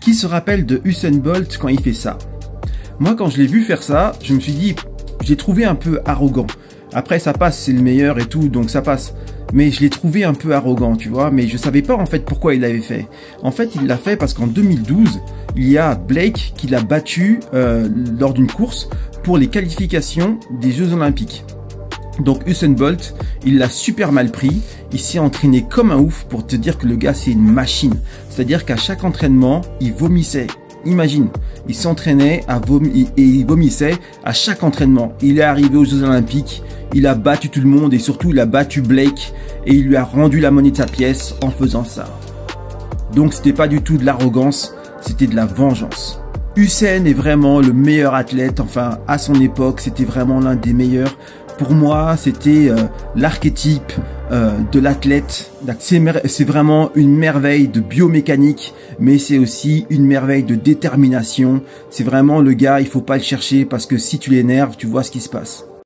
Qui se rappelle de Usain Bolt quand il fait ça? Moi, quand je l'ai vu faire ça, je me suis dit, j'ai trouvé un peu arrogant. Après, ça passe, c'est le meilleur et tout, donc ça passe. Mais je l'ai trouvé un peu arrogant, tu vois, mais je savais pas en fait pourquoi il l'avait fait. En fait, il l'a fait parce qu'en 2012, il y a Blake qui l'a battu lors d'une course pour les qualifications des Jeux Olympiques. Donc Usain Bolt, il l'a super mal pris, il s'est entraîné comme un ouf pour te dire que le gars c'est une machine. C'est-à-dire qu'à chaque entraînement, il vomissait. Imagine, il s'entraînait et il vomissait à chaque entraînement. Il est arrivé aux Jeux Olympiques, il a battu tout le monde et surtout il a battu Blake et il lui a rendu la monnaie de sa pièce en faisant ça. Donc c'était pas du tout de l'arrogance, c'était de la vengeance. Usain est vraiment le meilleur athlète, enfin à son époque c'était vraiment l'un des meilleurs. Pour moi c'était l'archétype de l'athlète. C'est vraiment une merveille de biomécanique, mais c'est aussi une merveille de détermination. C'est vraiment le gars, il faut pas le chercher parce que si tu l'énerves, tu vois ce qui se passe.